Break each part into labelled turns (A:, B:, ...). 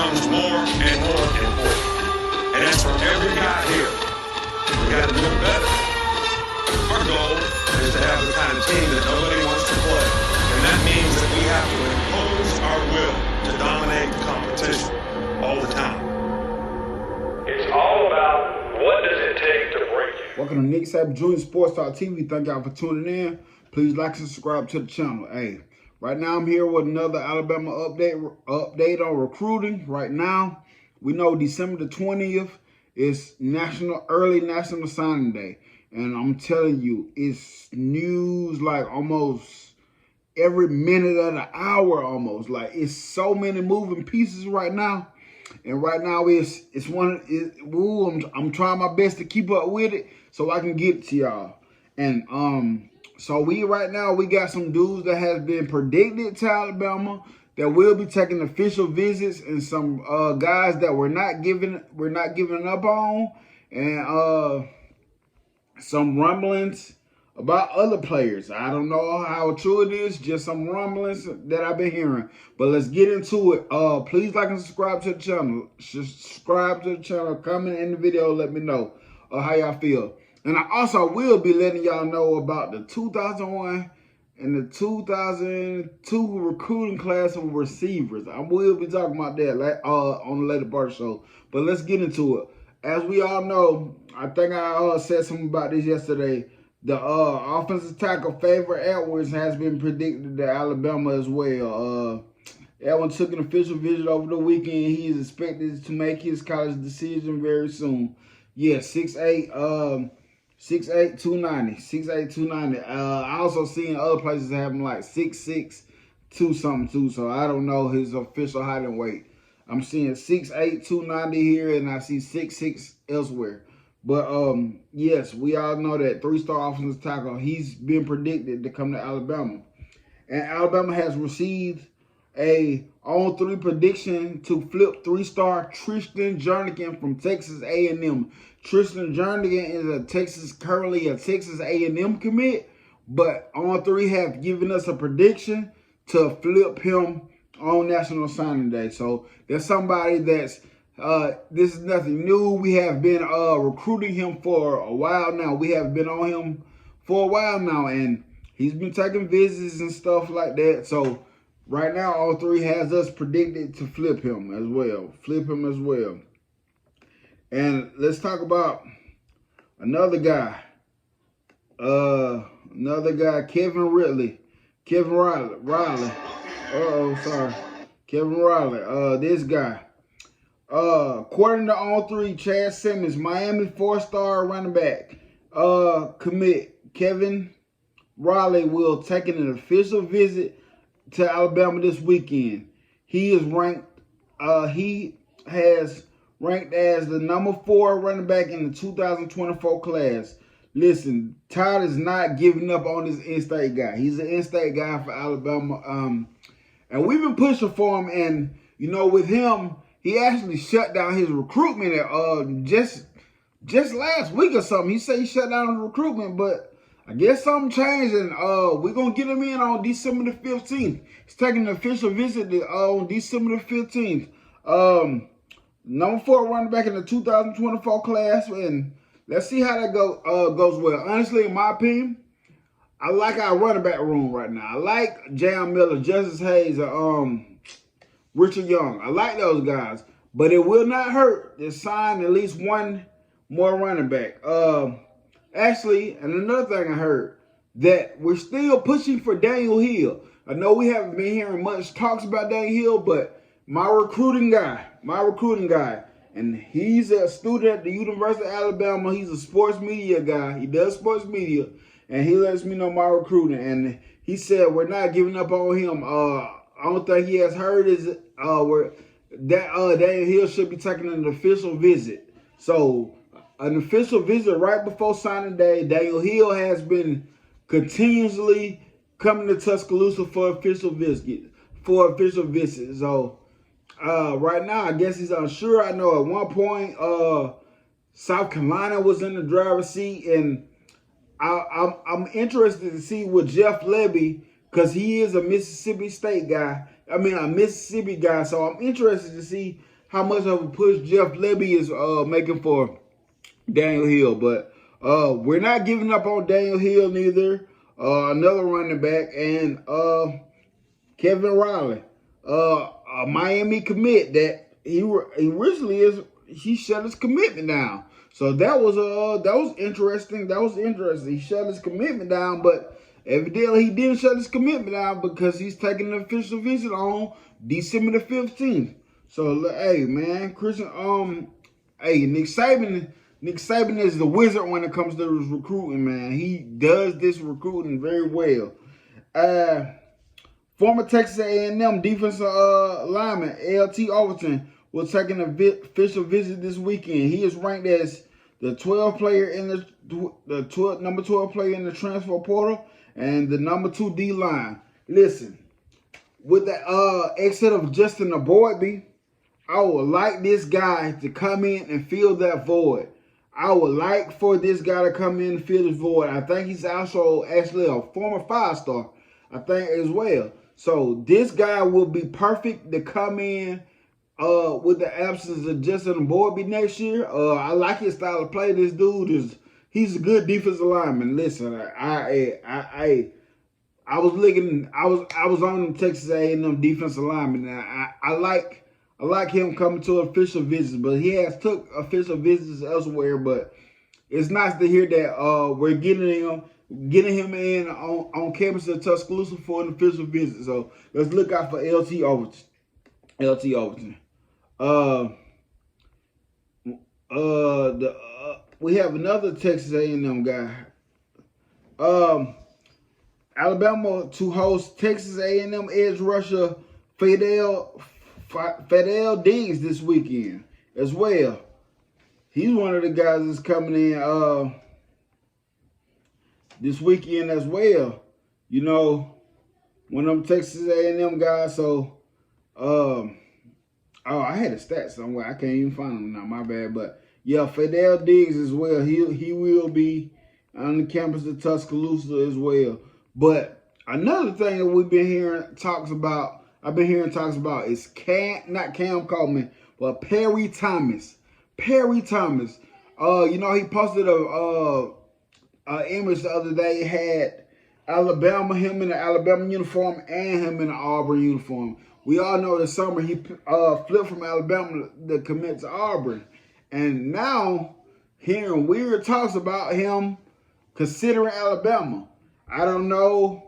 A: becomes more and more important. And that's for every guy here. We got to do it better. Our goal is to have the kind of team that nobody wants to play. And that means that we have to impose our will to dominate the competition all the time. It's all about what does it take to break you.
B: Welcome to Nick Saban Jr. Sports Talk TV. Thank y'all for tuning in. Please like and subscribe to the channel. Hey, right now I'm here with another Alabama update on recruiting. Right now, we know December the 20th is early National Signing Day. And I'm telling you, it's news like almost every minute of the hour almost. Like, it's so many moving pieces right now. And right now I'm trying my best to keep up with it so I can get it to y'all. And so we got some dudes that has been predicted to Alabama that will be taking official visits, and some guys that we're not giving up on, and some rumblings about other players. I don't know how true it is, just some rumblings that I've been hearing. But let's get into it. Please like and subscribe to the channel. Comment in the video, let me know how y'all feel. And I also will be letting y'all know about the 2001 and the 2002 recruiting class of receivers. I will be talking about that on the later part of the show. But let's get into it. As we all know, I think I said something about this yesterday. The offensive tackle Favor Edwards has been predicted to Alabama as well. Edwin took an official visit over the weekend. He is expected to make his college decision very soon. Yeah, 6'8", 290. 6'8", 290. I also seen other places have him like 6'6", 2-something too. So I don't know his official height and weight. I'm seeing 6'8", 290 here, and I see 6'6" elsewhere. But yes, we all know that three-star offensive tackle, he's been predicted to come to Alabama. And Alabama has received a on-3 prediction to flip three-star Tristan Jernigan from Texas A&M. Tristan Jernigan is currently a Texas A&M commit, but on-3 have given us a prediction to flip him on National Signing Day. So there's somebody that's this is nothing new. We have been recruiting him for a while now. We have been on him for a while now, and he's been taking visits and stuff like that. So right now, all three has us predicted to flip him as well. And let's talk about another guy. Kevin Riley. Kevin Riley. Kevin Riley. This guy. According to On3, Chad Simmons, Miami 4-star running back commit Kevin Riley will take an official visit to Alabama this weekend. He is ranked. He has ranked as the number 4 running back in the 2024 class. Listen, Todd is not giving up on this in-state guy. He's an in-state guy for Alabama, and we've been pushing for him. And you know, with him, he actually shut down his recruitment just last week or something. He said he shut down his recruitment, but I guess something changed, and we're going to get him in on December the 15th. He's taking an official visit on December the 15th. Number 4 running back in the 2024 class, and let's see how that goes well. Honestly, in my opinion, I like our running back room right now. I like Jam Miller, Justice Hayes, Richard Young. I like those guys, but it will not hurt to sign at least one more running back. Actually, and another thing I heard, that we're still pushing for Daniel Hill. I know we haven't been hearing much talks about Daniel Hill, but my recruiting guy, and he's a student at the University of Alabama. He's a sports media guy. He does sports media, and he lets me know my recruiting. And he said we're not giving up on him. Only thing he has heard is Daniel Hill should be taking an official visit. So an official visit right before signing day. Daniel Hill has been continuously coming to Tuscaloosa for official visits. So right now, I guess he's unsure. I know at one point South Carolina was in the driver's seat, and I'm interested to see what Jeff Lebby, because he is a Mississippi State guy. I mean, a Mississippi guy. So I'm interested to see how much of a push Jeff Lebby is making for Daniel Hill. But we're not giving up on Daniel Hill neither. Another running back, and Kevin Riley, a Miami commit that he originally he shut his commitment down. So that was interesting. That was interesting. He shut his commitment down, but evidently he didn't shut his commitment down because he's taking an official visit on December the 15th. So hey man, Nick Saban is the wizard when it comes to his recruiting, man. He does this recruiting very well. Former Texas A&M defensive lineman L.T. Overton will take an official visit this weekend. He is ranked as the 12th player in number 12 player in the transfer portal and the number 2 D line. Listen, with the exit of Justin Avoidby, I would like this guy to come in and fill that void. I would like for this guy to come in and fill the void. I think he's also actually a former 5-star, I think, as well. So this guy will be perfect to come in with the absence of Justin Avoidby next year. I like his style of play. This dude he's a good defensive lineman. Listen, I was on the Texas A&M defensive lineman. I like him coming to official visits, but he has took official visits elsewhere. But it's nice to hear that we're getting him in on campus at Tuscaloosa for an official visit. So let's look out for L.T. Overton. L.T. Overton. We have another Texas A&M guy. Alabama to host Texas A&M edge rusher Fidel Diggs this weekend as well. He's one of the guys that's coming in this weekend as well. You know, one of them Texas A&M guys. So, I had a stat somewhere. I can't even find them now. My bad. But yeah, Fidel Diggs as well. He will be on the campus of Tuscaloosa as well. But another thing that we've been hearing talks about. I've been hearing talks about is not Cam Coleman, but Perry Thomas. Perry Thomas. You know, he posted a image the other day. It had Alabama, him in the Alabama uniform, and him in the Auburn uniform. We all know this summer he flipped from Alabama to commit to Auburn. And now hearing weird talks about him considering Alabama. I don't know.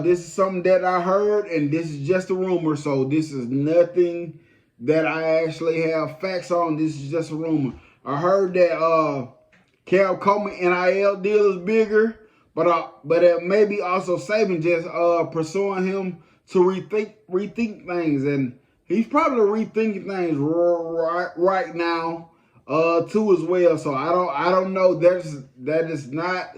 B: This is something that I heard, and this is just a rumor. So this is nothing that I actually have facts on. This is just a rumor. I heard that Cal Coleman NIL deal is bigger, but it may be also Saban just pursuing him to rethink things, and he's probably rethinking things right now too as well. So I don't know. That is not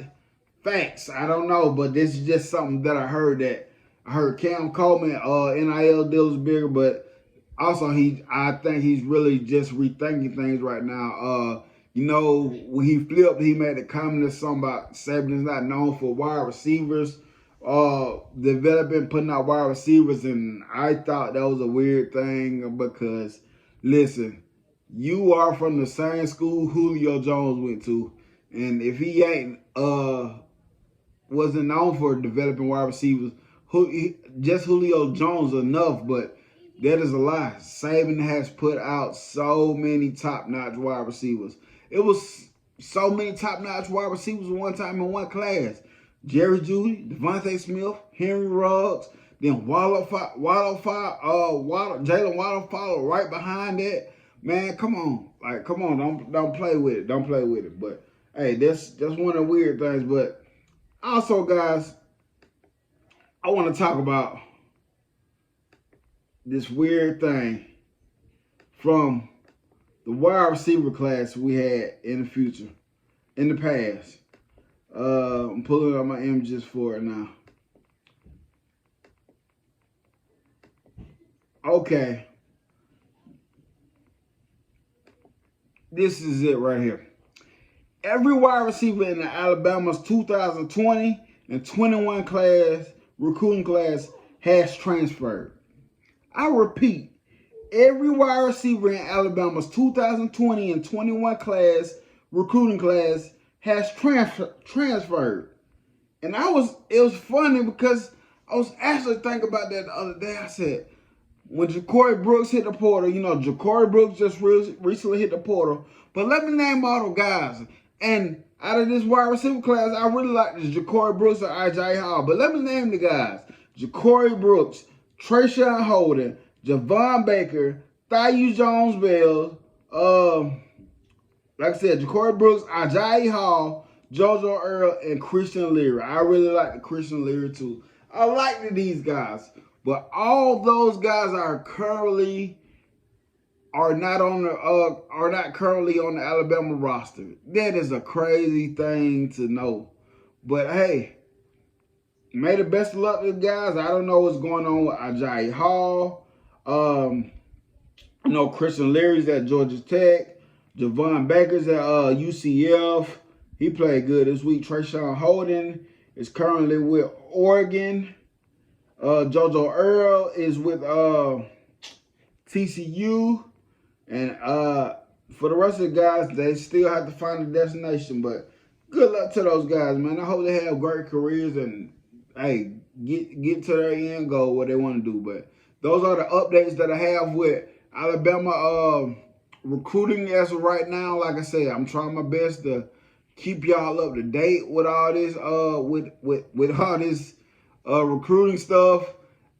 B: facts. I don't know, but this is just something that I heard. That I heard Cam Coleman NIL deal is bigger, but also I think he's really just rethinking things right now. You know, when he flipped, he made a comment or something about Saban is not known for wide receivers, developing, putting out wide receivers, and I thought that was a weird thing because, listen, you are from the same school Julio Jones went to, and if he ain't wasn't known for developing wide receivers, just Julio Jones enough, but that is a lie. Saban has put out so many top-notch wide receivers. It was so many top-notch wide receivers one time in one class. Jerry Jeudy, Devontae Smith, Henry Ruggs, then Jalen Waddle followed right behind that. Man, come on. Like, come on, don't play with it. Don't play with it. But hey, that's one of the weird things. But also, guys, I want to talk about this weird thing from the wide receiver class we had in the past. I'm pulling up my images for it now. Okay. This is it right here. Every wide receiver in the Alabama's 2020 and 21 recruiting class has transferred. I repeat, every wide receiver in Alabama's 2020 and 21 recruiting class has transferred. And it was funny because I was actually thinking about that the other day. I said, when Ja'Cory Brooks hit the portal, Ja'Cory Brooks just recently hit the portal. But let me name all the guys. And out of this wide receiver class, I really like this Ja'Cory Brooks or Ajayi Hall. But let me name the guys. Ja'Cory Brooks, Trayshawn Holden, Javon Baker, Thayus Jones-Bell, like I said, Ja'Cory Brooks, Ajayi Hall, JoJo Earl, and Christian Leary. I really like the Christian Leary too. I like these guys. But all those guys are not currently on the Alabama roster. That is a crazy thing to know. But hey, may the best of luck to the guys. I don't know what's going on with Ajayi Hall. Christian Leary's at Georgia Tech. Javon Baker's at UCF. He played good this week. Trayshawn Holden is currently with Oregon. JoJo Earl is with TCU. And for the rest of the guys, they still have to find a destination. But good luck to those guys, man. I hope they have great careers and, hey, get to their end goal, what they want to do. But those are the updates that I have with Alabama recruiting as of right now. Like I said, I'm trying my best to keep y'all up to date with all this with all this recruiting stuff.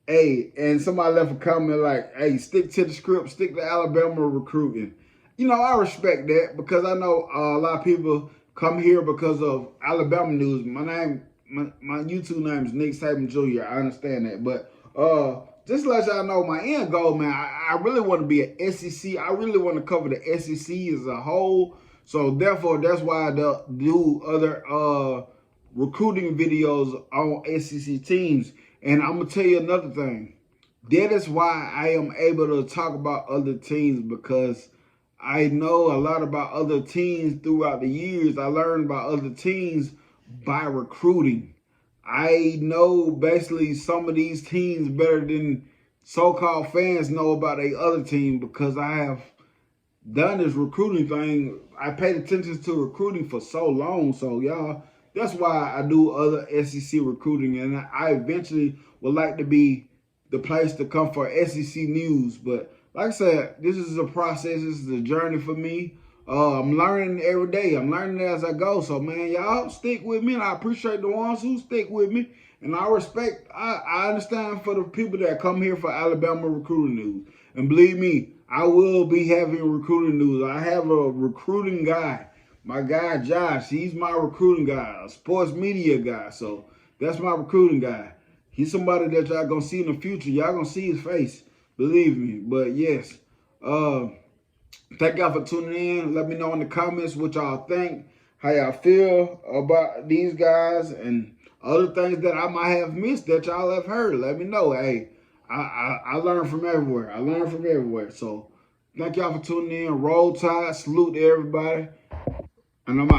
B: Hey, and somebody left a comment like, hey, stick to the script, stick to Alabama recruiting. I respect that because I know a lot of people come here because of Alabama news. My YouTube name is Nick Saban Jr. I understand that. But just to let y'all know, my end goal, man, I really want to be an SEC. I really want to cover the SEC as a whole. So therefore, that's why I do other recruiting videos on SEC teams. And I'm going to tell you another thing. That is why I am able to talk about other teams, because I know a lot about other teams throughout the years. I learned about other teams by recruiting. I know basically some of these teams better than so-called fans know about a other team because I have done this recruiting thing. I paid attention to recruiting for so long. So, y'all, that's why I do other SEC recruiting, and I eventually would like to be the place to come for SEC news. But like I said, this is a process. This is a journey for me. I'm learning every day. I'm learning as I go. So, man, y'all stick with me, and I appreciate the ones who stick with me. And I understand for the people that come here for Alabama recruiting news. And believe me, I will be having recruiting news. I have a recruiting guy. My guy, Josh, he's my recruiting guy, a sports media guy. So that's my recruiting guy. He's somebody that y'all going to see in the future. Y'all going to see his face. Believe me. But, yes, thank y'all for tuning in. Let me know in the comments what y'all think, how y'all feel about these guys, and other things that I might have missed that y'all have heard. Let me know. Hey, I learn from everywhere. I learn from everywhere. So thank y'all for tuning in. Roll Tide. Salute to everybody. And I'm out.